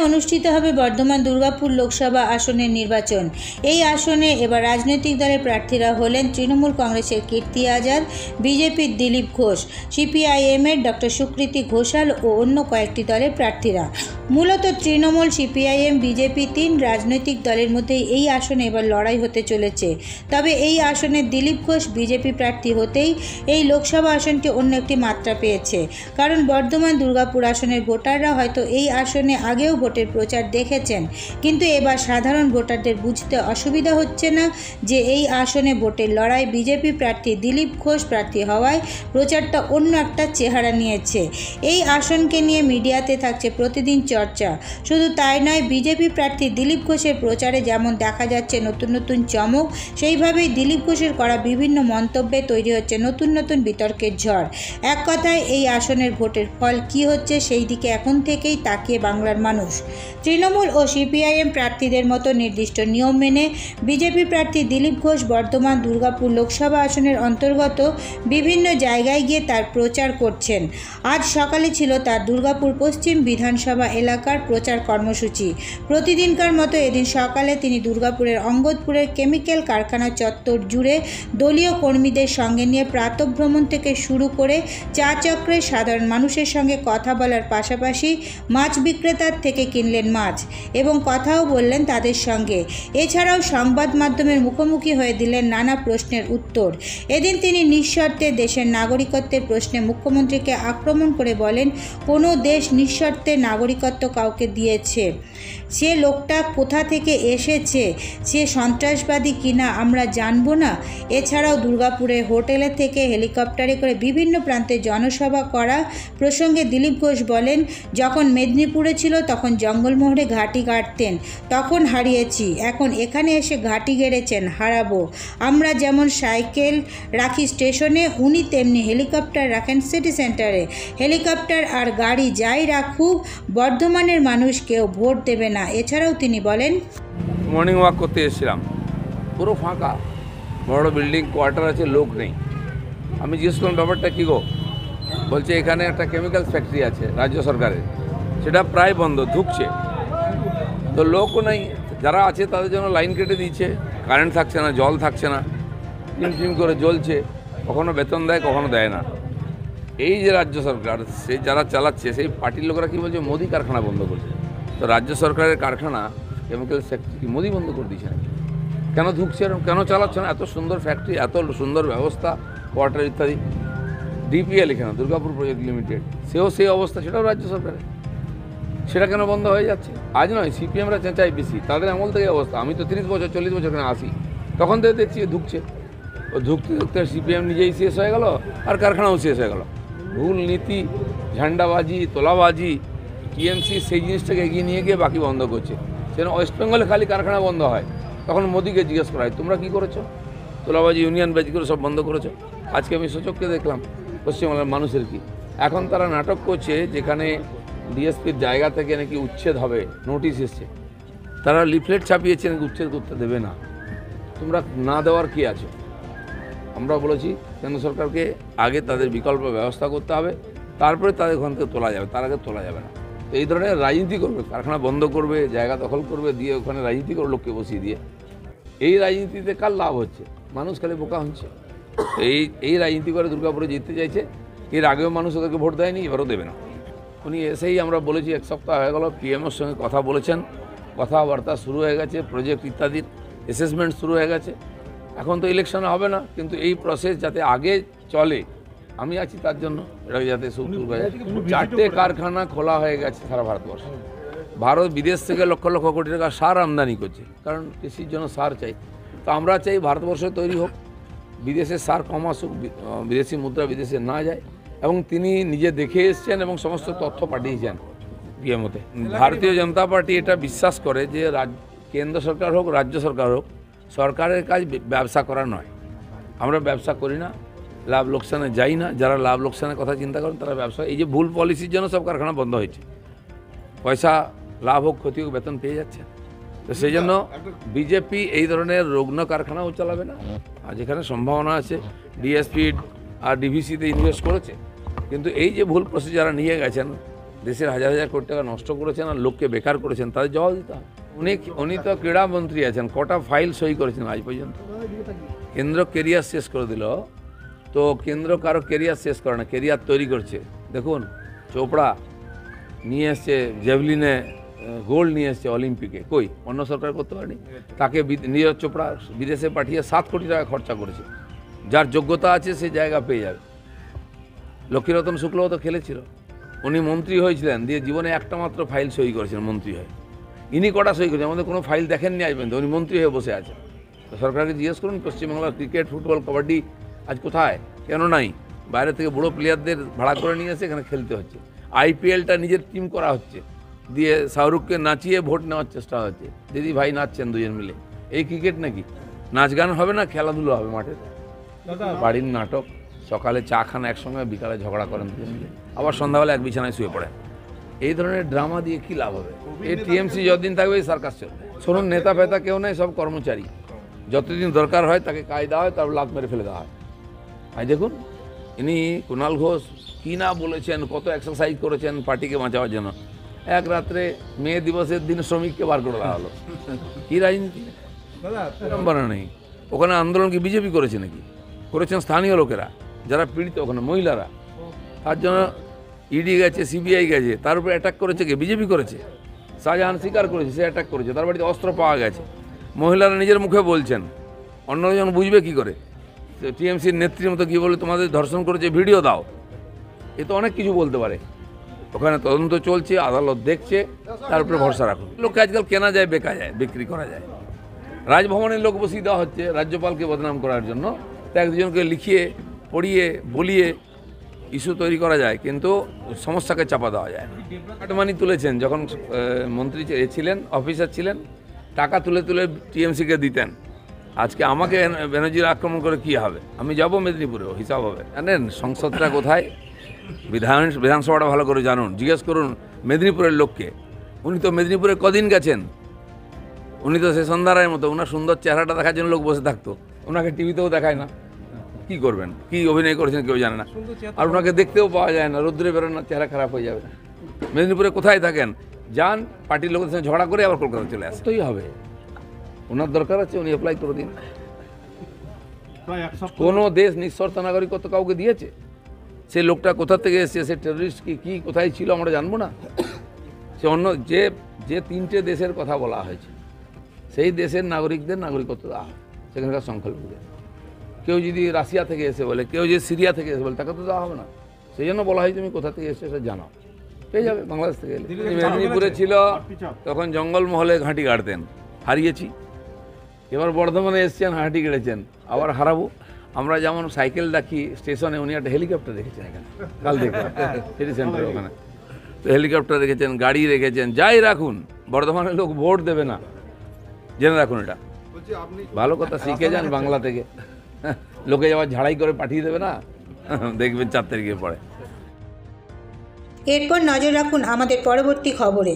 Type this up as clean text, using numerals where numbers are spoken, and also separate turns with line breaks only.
অনুষ্ঠিত হবে বর্ধমান দুর্গাপুর লোকসভা আসনের নির্বাচন। এই আসনে এবার রাজনৈতিক দলের প্রার্থীরা হলেন তৃণমূল কংগ্রেসের কীর্তি আজাদ, বিজেপির দিলীপ ঘোষ, সিপিআইএমের ডক্টর সুকৃতি ঘোষাল ও অন্য কয়েকটি দলের প্রার্থীরা। মূলত তৃণমূল, সিপিআইএম, বিজেপি তিন রাজনৈতিক দলের মধ্যে এই আসনে এবার লড়াই হতে চলেছে। তবে এই আসনে দিলীপ ঘোষ বিজেপি প্রার্থী হতেই এই লোকসভা আসনটি অন্য একটি মাত্রা পেয়েছে। কারণ বর্ধমান দুর্গাপুর আসনের ভোটাররা হয়তো এই আসনে আগেও ভোটের প্রচার দেখেছেন, কিন্তু এবার সাধারণ ভোটারদের বুঝতে অসুবিধা হচ্ছে না যে এই আসনে ভোটের লড়াই বিজেপি প্রার্থী দিলীপ ঘোষ প্রার্থী হওয়ায় প্রচারটা অন্য একটা চেহারা নিয়েছে। এই আসনকে নিয়ে মিডিয়াতে থাকছে প্রতিদিন চর্চা। শুধু তাই নয়, বিজেপি প্রার্থী দিলীপ ঘোষের প্রচারে যেমন দেখা যাচ্ছে নতুন নতুন চমক, সেইভাবেই দিলীপ ঘোষের করা বিভিন্ন মন্তব্যে তৈরি হচ্ছে নতুন নতুন বিতর্কের ঝড়। এক কথায় এই আসনের ভোটের ফল কী হচ্ছে সেই দিকে এখন থেকেই তাকিয়ে বাংলার মানুষ। তৃণমূল ও সিপিআইএম প্রার্থীদের মতো নির্দিষ্ট নিয়ম মেনে বিজেপি প্রার্থী দিলীপ ঘোষ বর্ধমান দুর্গাপুর লোকসভা আসনের অন্তর্গত বিভিন্ন জায়গায় গিয়ে তার প্রচার করছেন। আজ সকালে ছিল তার দুর্গাপুর পশ্চিম বিধানসভা এলাকার প্রচার কর্মসূচি। প্রতিদিনকার মতো এদিন সকালে তিনি দুর্গাপুরের অঙ্গদপুরের কেমিক্যাল কারখানা চত্বর জুড়ে দলীয় কর্মীদের সঙ্গে নিয়ে প্রাতঃভ্রমণ থেকে শুরু করে চা চক্রে সাধারণ মানুষের সঙ্গে কথা বলার পাশাপাশি মাছ বিক্রেতার থেকে কিনলেন মাছ এবং কথাও বললেন তাদের সঙ্গে। এছাড়াও সংবাদ মাধ্যমের মুখোমুখি হয়ে দিলেন নানা প্রশ্নের উত্তর। এদিন তিনি নিঃশর্তে দেশের নাগরিকত্বের প্রশ্নে মুখ্যমন্ত্রীকে আক্রমণ করে বলেন, কোনো দেশ নিঃশর্তে নাগরিকত্ব কাউকে দিয়েছে? সে লোকটা কোথা থেকে এসেছে, সে সন্ত্রাসবাদী কিনা আমরা জানবো না? এছাড়াও দুর্গাপুরে হোটেলে থেকে হেলিকপ্টারে করে বিভিন্ন প্রান্তে জনসভা করা প্রসঙ্গে দিলীপ ঘোষ বলেন, যখন মেদিনীপুরে ছিল তখন জঙ্গলমহলে ঘাঁটি গাড়তেন, তখন হারিয়েছি, এখন এখানে এসে ঘাঁটি গেড়েছেন, হারাবো। আমরা যেমন সাইকেল রাখি স্টেশনে, উনি তেমনি হেলিকপ্টার রাখেন সিটি সেন্টারে। হেলিকপ্টার আর গাড়ি যাই রাখুক, বর্ধমানের মানুষ কেউ ভোট দেবে না। এছাড়াও তিনি বলেন,
মর্নিং ওয়াক করতে এসেছিলাম, পুরো ফাঁকা, বড় বিল্ডিং কোয়ার্টার আছে, লোক নেই। আমি জিজ্ঞেস করলাম ব্যাপারটা কী গো? বলছে এখানে একটা কেমিক্যাল ফ্যাক্টরি আছে রাজ্য সরকারের, সেটা প্রায় বন্ধ, ধুকছে, তো লোকও নেই। যারা আছে তাদের জন্য লাইন কেটে দিচ্ছে, কারেন্ট থাকছে না, জল থাকছে না, টিম করে জ্বলছে, কখনো বেতন দেয় কখনো দেয় না। এই যে রাজ্য সরকার, সে যারা চালাচ্ছে সেই পার্টির লোকেরা কী বলছে, মোদি কারখানা বন্ধ করছে। তো রাজ্য সরকারের কারখানা কেমিক্যাল ফ্যাক্টরি মোদি বন্ধ করে দিচ্ছে না? কেন ধুকছে, কেন চালাচ্ছে না? এত সুন্দর ফ্যাক্টরি, এত সুন্দর ব্যবস্থা, কোয়ার্টার ইত্যাদি। ডিপিএল এখানে দুর্গাপুর প্রজেক্ট লিমিটেড, সেও সেই অবস্থা, সেটাও রাজ্য সরকারের, সেটা কেন বন্ধ হয়ে যাচ্ছে? আজ নয়, সিপিএমরা চেঁচাই বেশি, তাদের আমল থেকে অবস্থা। আমি তো 30 বছর 40 বছর এখানে আসি, তখন থেকে দেখছি ধুকছে। ও ধুকতে ধুকতে সিপিএম নিজেই শেষ হয়ে গেল আর কারখানাও শেষ হয়ে গেল। ভুল নীতি, ঝান্ডাবাজি, তোলাবাজি, টিএমসি সেই জিনিসটাকে এগিয়ে নিয়ে গিয়ে বাকি বন্ধ করছে। সেখানে ওয়েস্ট বেঙ্গলে খালি কারখানা বন্ধ হয়, তখন মোদিকে জিজ্ঞেস করা হয়, তোমরা কী করেছো? তোলাবাজি, ইউনিয়ন বাজি করে সব বন্ধ করেছো। আজকে আমি সচক্ষে দেখলাম পশ্চিমবাংলার মানুষের কি। এখন তারা নাটক করছে, যেখানে ডিএসপির জায়গা থেকে নাকি উচ্ছেদ হবে, নোটিশ এসছে, তারা লিফলেট ছাপিয়েছে নাকি উচ্ছেদ করতে দেবে না। তোমরা না দেওয়ার কি আছে? আমরা বলেছি কেন্দ্র সরকারকে আগে তাদের বিকল্প ব্যবস্থা করতে হবে, তারপরে তাদের ওখান থেকে তোলা যাবে, তার আগে তোলা যাবে না। তো এই ধরনের রাজনীতি করবে, কারখানা বন্ধ করবে, জায়গা দখল করবে, দিয়ে ওখানে রাজনীতি করে লোককে বসিয়ে দিয়ে। এই রাজনীতিতে কার লাভ হচ্ছে? মানুষ খালি বোকা হচ্ছে। এই রাজনীতি করে দুর্গাপুরে জিততে চাইছে। এর আগেও মানুষ ওদেরকে ভোট দেয়নি, এবারও দেবে না। উনি এসেই আমরা বলেছি, এক সপ্তাহ হয়ে গেল, পিএমের সঙ্গে কথা বলেছেন, কথাবার্তা শুরু হয়ে গেছে, প্রজেক্ট ইত্যাদির অ্যাসেসমেন্ট শুরু হয়ে গেছে। এখন তো ইলেকশন হবে না, কিন্তু এই প্রসেস যাতে আগে চলে, আমি আছি তার জন্য। এটা যাতে শুরু হয়ে যায়। 4টে কারখানা খোলা হয়ে গেছে সারা ভারতবর্ষে। ভারত বিদেশ থেকে লক্ষ লক্ষ কোটি টাকা সার আমদানি করছে, কারণ কৃষির জন্য সার চাই। তো আমরা চাই ভারতবর্ষে তৈরি হোক, বিদেশে সার কম আসুক, বিদেশি মুদ্রা বিদেশে না যায়। এবং তিনি নিজে দেখে এসছেন এবং সমস্ত তথ্য পাঠিয়েছেন পিএমওতে। ভারতীয় জনতা পার্টি এটা বিশ্বাস করে যে কেন্দ্র সরকার হোক, রাজ্য সরকার হোক, সরকারের কাজ ব্যবসা করা নয়। আমরা ব্যবসা করি না, লাভ লোকসানে যাই না। যারা লাভ লোকসানের কথা চিন্তা করেন তারা ব্যবসা, এই যে ভুল পলিসির জন্য সব কারখানা বন্ধ হয়েছে। পয়সা লাভ হোক ক্ষতি হোক বেতন পেয়ে যাচ্ছে। তো সেই জন্য বিজেপি এই ধরনের রুগ্ন কারখানাও চালাবে না। আর যেখানে সম্ভাবনা আছে, ডিএসপি আর ডিভিসিতে ইনভেস্ট করেছে, কিন্তু এই যে ভুল প্রসেস যারা নিয়ে গেছেন, দেশের হাজার হাজার কোটি টাকা নষ্ট করেছেন আর লোককে বেকার করেছেন, তাদের জবাব দিতে হবে। উনি তো ক্রীড়ামন্ত্রী আছেন, কটা ফাইল সই করেছেন আজ পর্যন্ত? কেন্দ্র কেরিয়ার শেষ করে দিল, তো কেন্দ্র কারো কেরিয়ার শেষ করে না, কেরিয়ার তৈরি করছে। দেখুন চোপড়া নিয়ে এসছে জেভলিনে গোল্ড নিয়ে এসছে অলিম্পিকে, কই অন্য সরকার করতে পারেনি? তাকে নীরজ চোপড়া বিদেশে পাঠিয়ে 7 কোটি টাকা খরচা করেছে। যার যোগ্যতা আছে সে জায়গা পেয়ে যাবে। লক্ষ্মীরতন শুক্লও তো খেলেছিল, উনি মন্ত্রী হয়েছিলেন, দিয়ে জীবনে একটা মাত্র ফাইল সই করেছিলেন মন্ত্রী হয়ে। ইনি কটা সই করেছেন? আমাদের কোনো ফাইল দেখেননি আজ পর্যন্ত, উনি মন্ত্রী হয়ে বসে আছেন। তো সরকারকে জিজ্ঞেস করুন পশ্চিমবাংলার ক্রিকেট, ফুটবল, কবাডি আজ কোথায়, কেন নাই? বাইরে থেকে বুড়ো প্লেয়ারদের ভাড়া করে নিয়ে এসে এখানে খেলতে হচ্ছে। আইপিএলটা নিজের টিম করা হচ্ছে, দিয়ে শাহরুখকে নাচিয়ে ভোট নেওয়ার চেষ্টা হচ্ছে। দিদি ভাই নাচছেন দুজন মিলে, এই ক্রিকেট নাকি? নাচ গান হবে না, খেলাধুলো হবে মাঠে। বাড়ির নাটক, সকালে চা খান একসঙ্গে, বিকালে ঝগড়া করেন দুজন মিলে, আবার সন্ধ্যাবেলা এক বিছানায় শুয়ে পড়েন। এই ধরনের ড্রামা দিয়ে কী লাভ হবে? এই টিএমসি যতদিন থাকবে এই সার্কাস চলবে। শুনুন, নেতা ফেতা কেউ নেই, সব কর্মচারী। যতদিন দরকার হয় তাকে কাজ দেওয়া হয়, তারপর লাত মেরে ফেলে দেওয়া হয়। আর দেখুন ইনি কুণাল ঘোষ কী না বলেছেন, কত এক্সারসাইজ করেছেন পার্টিকে বাঁচাবার জন্য। এক রাত্রে মে দিবসের দিন শ্রমিককে বার করে দেওয়া হলো। কী রাজনীতি? বানা নেই। ওখানে আন্দোলন কি বিজেপি করেছে নাকি? করেছেন স্থানীয় লোকেরা, যারা পীড়িত ওখানে মহিলারা। তার জন্য ইডি গেছে, সিবিআই গেছে, তার উপরে অ্যাটাক করেছে কে? বিজেপি করেছে। শাহজাহান স্বীকার করেছে সে অ্যাটাক করেছে, তার বাড়িতে অস্ত্র পাওয়া গেছে। মহিলারা নিজের মুখে বলছেন, অন্যজন বুঝবে কি করে? টিএমসির নেত্রীর মতো কী বলে, তোমাদের ধর্ষণ করেছে ভিডিও দাও। এ তো অনেক কিছু বলতে পারে। ওখানে তদন্ত চলছে, আদালত দেখছে, তার উপরে ভরসা রাখুন। লোককে আজকাল কেনা যায়, বেকা যায়, বিক্রি করা যায়। রাজভবনের লোক বসিয়ে দেওয়া হচ্ছে রাজ্যপালকে বদনাম করার জন্য। তো এক দুজনকে লিখিয়ে পড়িয়ে বলিয়ে ইস্যু তৈরি করা যায়, কিন্তু সমস্যাকে চাপা দেওয়া যায় না। কাটমানি তুলেছেন যখন মন্ত্রী ছিলেন, অফিসার ছিলেন, টাকা তুলে তুলে টিএমসিকে দিতেন। আজকে আমাকে ব্যানার্জির আক্রমণ করে কী হবে? আমি যাব মেদিনীপুরেও, হিসাব হবে। জানেন সংসদটা কোথায়? বিধানসভাটা ভালো করে জানুন, জিজ্ঞেস করুন মেদিনীপুরের লোককে। উনি তো মেদিনীপুরে কদিন গেছেন? উনি তো সে সন্ধ্যারায়ের মতো, ওনার সুন্দর চেহারাটা দেখার জন্য লোক বসে থাকতো। ওনাকে টিভিতেও দেখায় না, কি করবেন? কি অভিনয় করেছেন কেউ জানে না। আর ওনাকে দেখতেও পাওয়া যায় না, রৌদ্রে বেরোন না, চেহারা খারাপ হয়ে যাবে। মেদিনীপুরে কোথায় থাকেন? যান, পার্টির লোকের সঙ্গে ঝগড়া করে আবার কলকাতা চলে আসতেই হবে। ওনার দরকার আছে, উনি অ্যাপ্লাই করে দিন। কোনো দেশ নিঃশর্ত নাগরিকত্ব কাউকে দিয়েছে? সে লোকটা কোথা থেকে এসেছে, সে টেররিস্ট কি কোথায় ছিল আমরা জানবো না? সে অন্য যে 3টে দেশের কথা বলা হয়েছে, সেই দেশের নাগরিকদের নাগরিকত্ব দেওয়া হয়, সেখানকার সংখ্যালঘুদের। কেউ যদি রাশিয়া থেকে এসে বলে, কেউ যদি সিরিয়া থেকে এসে বলে, তাকে তো দেওয়া হবে না। সেই জন্য বলা হয় তুমি কোথা থেকে এসে সেটা জানাও, পেয়ে যাবে। বাংলাদেশ থেকে এলে। মেদিনীপুরে ছিল তখন জঙ্গলমহলে ঘাঁটি গাড়তেন, হারিয়েছি। এবার বর্ধমানে এসছেন, হাঁটি গেড়েছেন, আবার হারাবো। আমরা যেমন সাইকেল রাখি স্টেশনে, উনি একটা হেলিকপ্টার রেখেছেন এখানে, কাল দেখে সিটি সেন্টারে ওখানে। তো হেলিকপ্টার রেখেছেন, গাড়ি রেখেছেন, যাই রাখুন, বর্ধমানের লোক ভোট দেবে না, জেনে রাখুন এটা। ভালো কথা শিখে যান বাংলা থেকে, লোকে যাওয়ার ঝাড়াই করে পাঠিয়ে দেবে না, দেখবেন 4 তারিখে পরে।
এরপর নজর রাখুন আমাদের পরবর্তী খবরে।